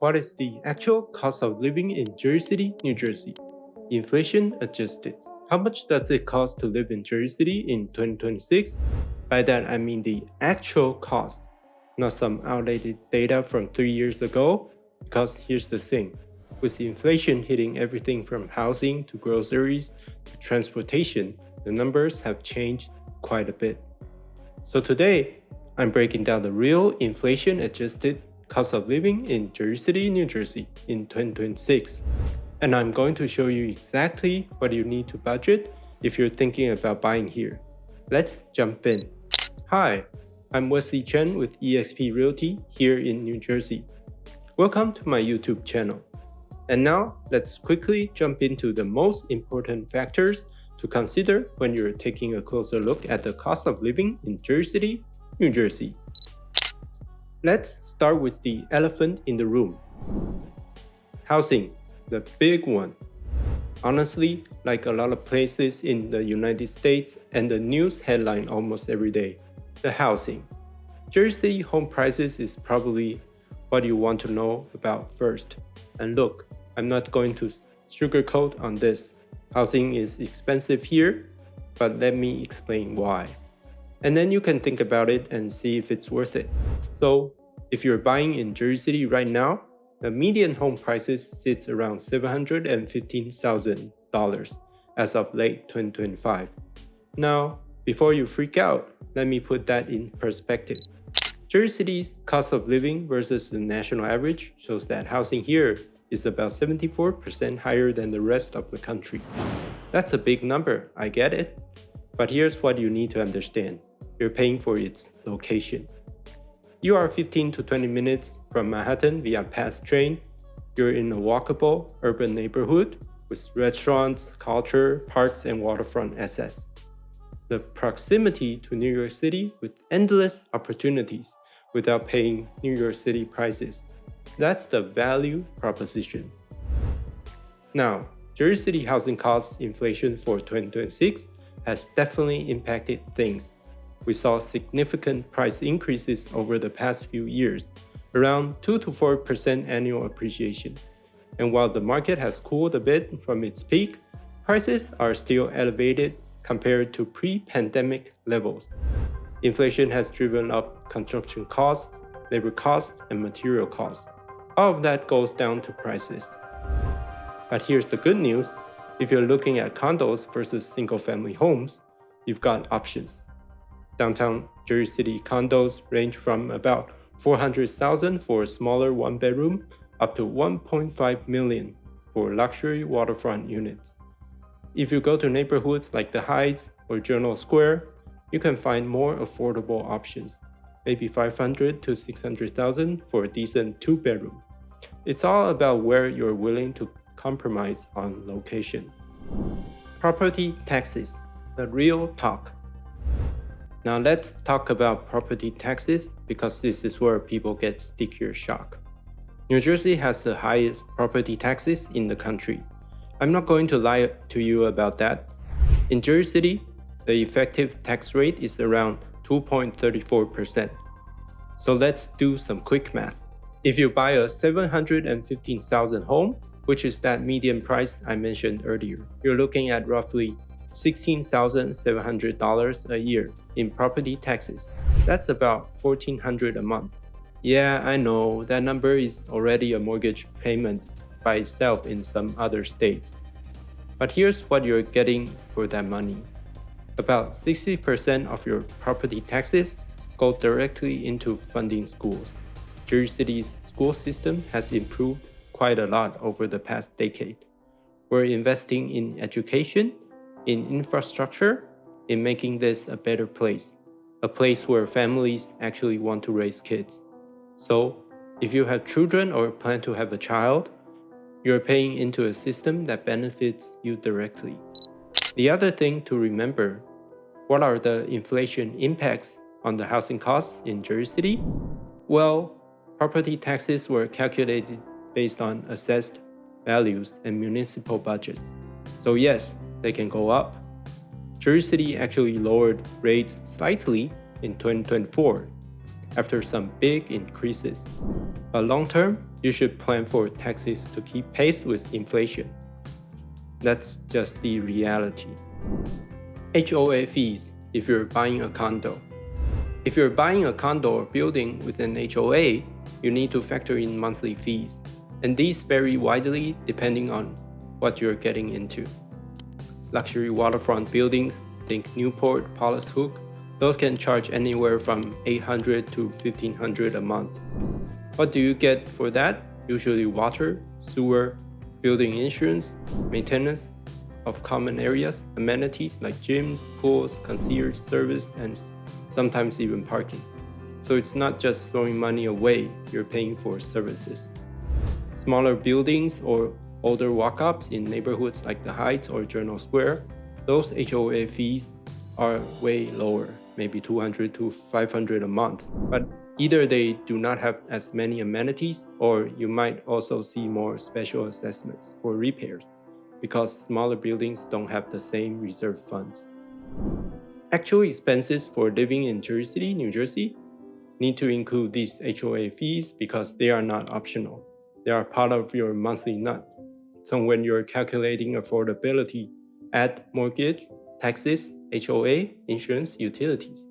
what is the actual cost of living in Jersey City, New Jersey? Inflation adjusted. How much does it cost to live in Jersey City in 2026? By that I mean the actual cost, not some outdated data from 3 years ago. Because here's the thing, with inflation hitting everything from housing to groceries to transportation, the numbers have changed quite a bit. So today, I'm breaking down the real inflation-adjusted cost of living in Jersey City, New Jersey in 2026. And I'm going to show you exactly what you need to budget if you're thinking about buying here. Let's jump in. Hi, I'm Wesley Chen with eXp Realty here in New Jersey. Welcome to my YouTube channel. And now, let's quickly jump into the most important factors to consider when you're taking a closer look at the cost of living in Jersey City, New Jersey. Let's start with the elephant in the room. Housing, the big one. Honestly, like a lot of places in the United States and the news headline almost every day, the housing. Jersey City home prices is probably what you want to know about first. And look, I'm not going to sugarcoat on this. Housing is expensive here, but let me explain why. And then you can think about it and see if it's worth it. So, if you're buying in Jersey City right now, the median home prices sits around $715,000 as of late 2025. Now, before you freak out, let me put that in perspective. Jersey City's cost of living versus the national average shows that housing here is about 74% higher than the rest of the country. That's a big number, I get it. But here's what you need to understand. You're paying for its location. You are 15 to 20 minutes from Manhattan via PATH train. You're in a walkable urban neighborhood with restaurants, culture, parks, and waterfront access. The proximity to New York City with endless opportunities without paying New York City prices. That's the value proposition. Now, Jersey City housing cost inflation for 2026 has definitely impacted things. We saw significant price increases over the past few years, around 2 to 4% annual appreciation. And while the market has cooled a bit from its peak, prices are still elevated compared to pre-pandemic levels. Inflation has driven up construction costs, labor costs, and material costs. All of that goes down to prices. But here's the good news. If you're looking at condos versus single-family homes, you've got options. Downtown Jersey City condos range from about $400,000 for a smaller one-bedroom up to $1.5 million for luxury waterfront units. If you go to neighborhoods like the Heights or Journal Square, you can find more affordable options, maybe $500,000 to $600,000 for a decent two-bedroom. It's all about where you're willing to compromise on location. Property taxes, the real talk. Now let's talk about property taxes because this is where people get sticker shock. New Jersey has the highest property taxes in the country. I'm not going to lie to you about that. In Jersey City, the effective tax rate is around 2.34%. So let's do some quick math. If you buy a $715,000 home, which is that median price I mentioned earlier, you're looking at roughly $16,700 a year in property taxes. That's about $1,400 a month. Yeah, I know that number is already a mortgage payment by itself in some other states. But here's what you're getting for that money. About 60% of your property taxes go directly into funding schools. Jersey City's school system has improved quite a lot over the past decade. We're investing in education, in infrastructure, in making this a better place, a place where families actually want to raise kids. So, if you have children or plan to have a child, you're paying into a system that benefits you directly. The other thing to remember, what are the inflation impacts on the housing costs in Jersey City? Well, property taxes were calculated based on assessed values and municipal budgets. So yes, they can go up. Jersey City actually lowered rates slightly in 2024. after some big increases. But long term, you should plan for taxes to keep pace with inflation. That's just the reality. HOA fees if you're buying a condo. If you're buying a condo or building with an HOA, you need to factor in monthly fees, and these vary widely depending on what you're getting into. Luxury waterfront buildings, think Newport, Paulus Hook, those can charge anywhere from $800 to $1,500 a month. What do you get for that? Usually water, sewer, building insurance, maintenance of common areas, amenities like gyms, pools, concierge service, and sometimes even parking. So it's not just throwing money away, you're paying for services. Smaller buildings or older walk-ups in neighborhoods like the Heights or Journal Square, those HOA fees are way lower, maybe $200 to $500 a month. But either they do not have as many amenities, or you might also see more special assessments for repairs, because smaller buildings don't have the same reserve funds. Actual expenses for living in Jersey City, New Jersey, need to include these HOA fees because they are not optional. They are part of your monthly nut. So when you're calculating affordability, add mortgage, taxes, HOA, insurance, utilities.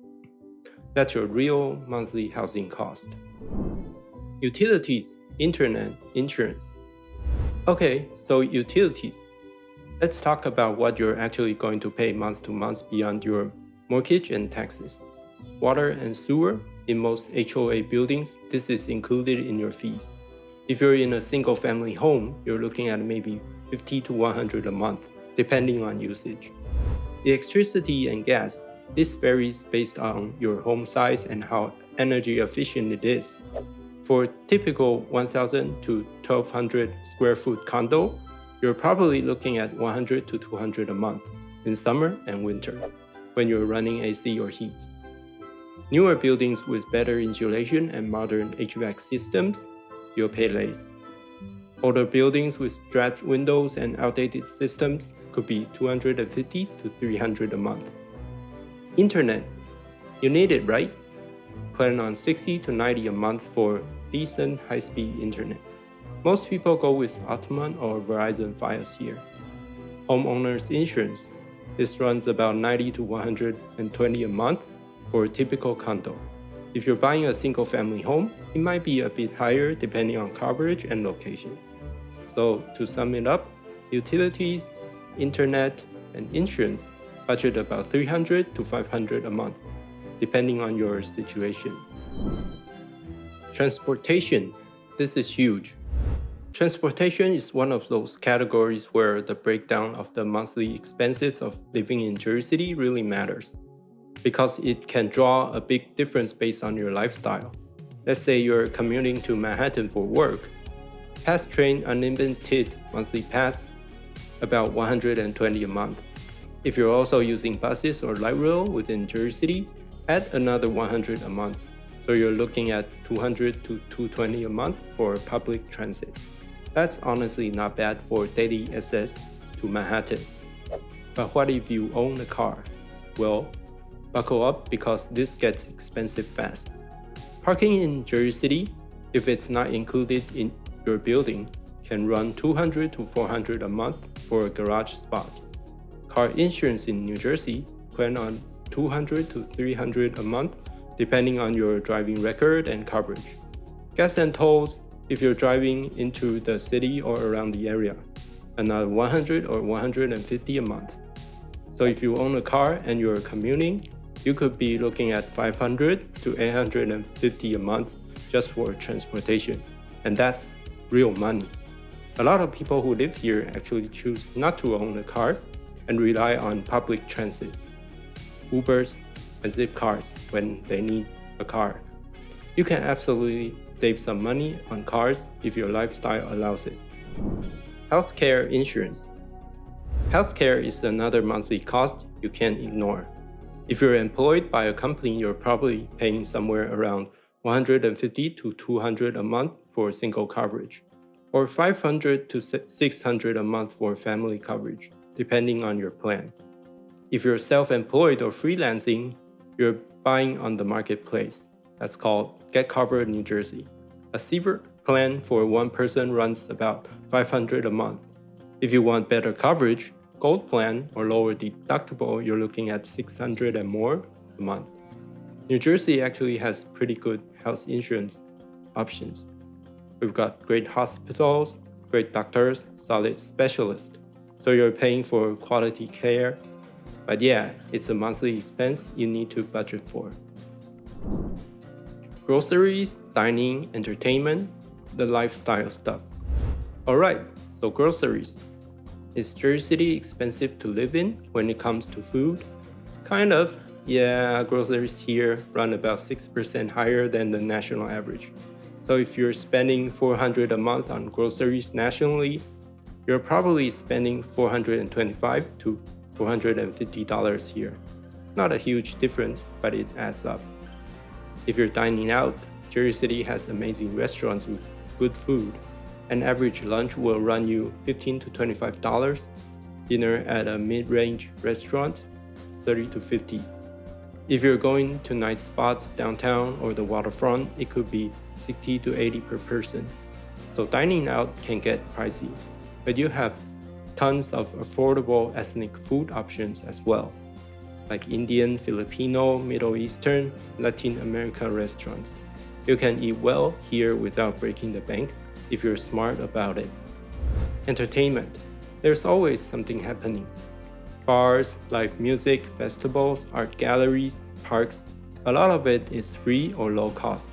That's your real monthly housing cost. Utilities, internet, insurance. Okay, so utilities. Let's talk about what you're actually going to pay month to month beyond your mortgage and taxes. Water and sewer, in most HOA buildings, this is included in your fees. If you're in a single family home, you're looking at maybe $50 to $100 a month, depending on usage. Electricity and gas, this varies based on your home size and how energy efficient it is. For a typical 1,000 to 1,200 square foot condo, you're probably looking at $100 to $200 a month in summer and winter, when you're running AC or heat. Newer buildings with better insulation and modern HVAC systems, you'll pay less. Older buildings with strapped windows and outdated systems could be $250 to $300 a month. Internet, you need it, right? Plan on $60 to $90 a month for decent high-speed internet. Most people go with Optimum or Verizon Fios here. Homeowners insurance, this runs about $90 to $120 a month for a typical condo. If you're buying a single-family home, it might be a bit higher depending on coverage and location. So to sum it up, utilities, internet, and insurance budget about $300 to $500 a month, depending on your situation. Transportation, this is huge. Transportation is one of those categories where the breakdown of the monthly expenses of living in Jersey City really matters, because it can draw a big difference based on your lifestyle. Let's say you're commuting to Manhattan for work. Pass train unlimited monthly pass, about $120 a month. If you're also using buses or light rail within Jersey City, add another $100 a month. So you're looking at $200 to $220 a month for public transit. That's honestly not bad for daily access to Manhattan. But what if you own a car? Well, buckle up because this gets expensive fast. Parking in Jersey City, if it's not included in your building, can run $200 to $400 a month for a garage spot. Car insurance in New Jersey plan on $200 to $300 a month, depending on your driving record and coverage. Gas and tolls, if you're driving into the city or around the area, another $100 or $150 a month. So if you own a car and you're commuting, you could be looking at $500 to $850 a month just for transportation, and that's real money. A lot of people who live here actually choose not to own a car and rely on public transit, Ubers, and Zipcars when they need a car. You can absolutely save some money on cars if your lifestyle allows it. Healthcare insurance. Healthcare is another monthly cost you can't ignore. If you're employed by a company, you're probably paying somewhere around $150 to $200 a month for single coverage, or $500 to $600 a month for family coverage, depending on your plan. If you're self-employed or freelancing, you're buying on the marketplace. that's called Get Covered New Jersey. A silver plan for one person runs about $500 a month. If you want better coverage, gold plan or lower deductible, you're looking at $600 and more a month. New Jersey actually has pretty good health insurance options. We've got great hospitals, great doctors, solid specialists. So you're paying for quality care. But yeah, it's a monthly expense you need to budget for. Groceries, dining, entertainment, the lifestyle stuff. Alright, so groceries. Is Jersey City expensive to live in when it comes to food? Kind of. Yeah, groceries here run about 6% higher than the national average. So if you're spending $400 a month on groceries nationally, you're probably spending $425 to $450 here. Not a huge difference, but it adds up. If you're dining out, Jersey City has amazing restaurants with good food. An average lunch will run you $15 to $25. Dinner at a mid-range restaurant, $30 to $50. If you're going to nice spots downtown or the waterfront, it could be $60 to $80 per person. So dining out can get pricey, but you have tons of affordable ethnic food options as well, like Indian, Filipino, Middle Eastern, Latin American restaurants. You can eat well here without breaking the bank if you're smart about it. Entertainment. There's always something happening. Bars, live music, festivals, art galleries, parks. A lot of it is free or low cost.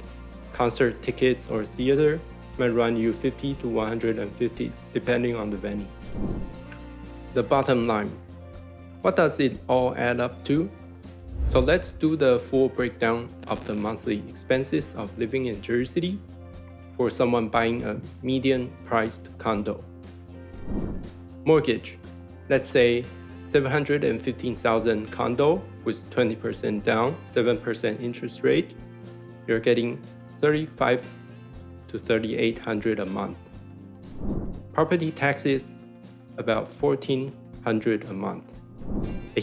Concert tickets or theater might run you $50 to $150 depending on the venue. The bottom line. What does it all add up to? So let's do the full breakdown of the monthly expenses of living in Jersey City for someone buying a median-priced condo. Mortgage. Let's say $715,000 condo with 20% down, 7% interest rate. You're getting $3,500 to $3,800 a month. Property taxes, about $1,400 a month.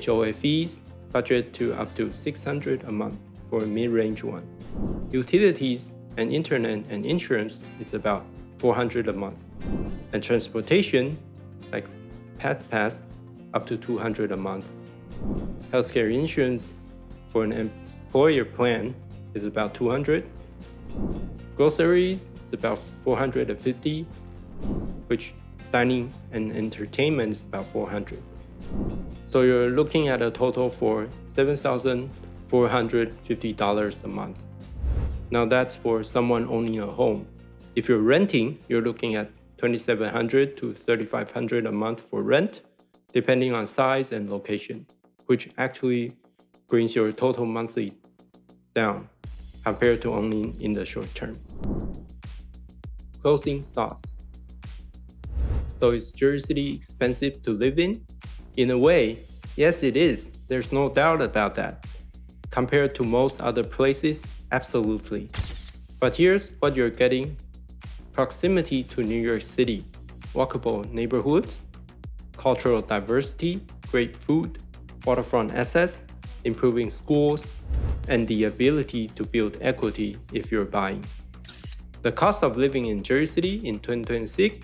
HOA fees, budget to up to $600 a month for a mid-range one. Utilities and internet and insurance, it's about $400 a month. And transportation, like Path Pass, up to $200 a month. Healthcare insurance for an employer plan is about $200. Groceries is about $450, which dining and entertainment is about $400. So you're looking at a total for $7,450 a month. Now that's for someone owning a home. If you're renting, you're looking at $2,700 to $3,500 a month for rent, depending on size and location, which actually brings your total monthly down compared to owning in the short term. Closing thoughts. So is Jersey City expensive to live in? In a way, yes it is. There's no doubt about that. Compared to most other places, absolutely. But here's what you're getting. Proximity to New York City, walkable neighborhoods, cultural diversity, great food, waterfront access, improving schools, and the ability to build equity if you're buying. The cost of living in Jersey City in 2026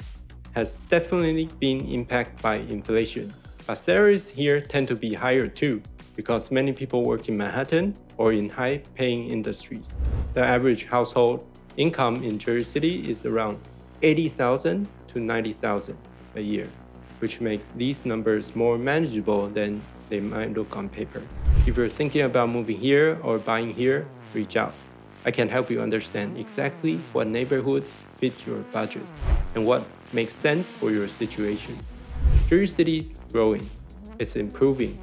has definitely been impacted by inflation, but salaries here tend to be higher too, because many people work in Manhattan or in high-paying industries. The average household income in Jersey City is around $80,000 to $90,000 a year, which makes these numbers more manageable than they might look on paper. If you're thinking about moving here or buying here, reach out. I can help you understand exactly what neighborhoods fit your budget and what makes sense for your situation. Jersey City's growing, it's improving,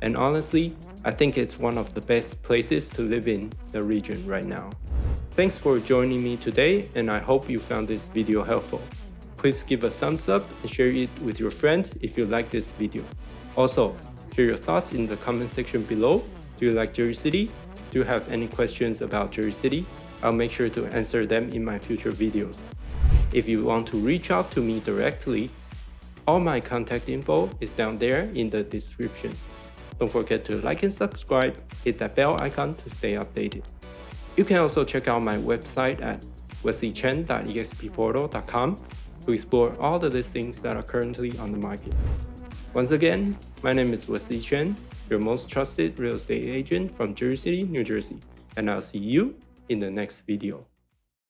and honestly, I think it's one of the best places to live in the region right now. Thanks for joining me today, and I hope you found this video helpful. Please give a thumbs up and share it with your friends if you like this video. Also, share your thoughts in the comment section below. Do you like Jersey City? Do you have any questions about Jersey City? I'll make sure to answer them in my future videos. If you want to reach out to me directly, all my contact info is down there in the description. Don't forget to like and subscribe, hit that bell icon to stay updated. You can also check out my website at wesleychen.expportal.com to explore all the listings that are currently on the market. Once again, my name is Wesley Chen, your most trusted real estate agent from Jersey City, New Jersey, and I'll see you in the next video.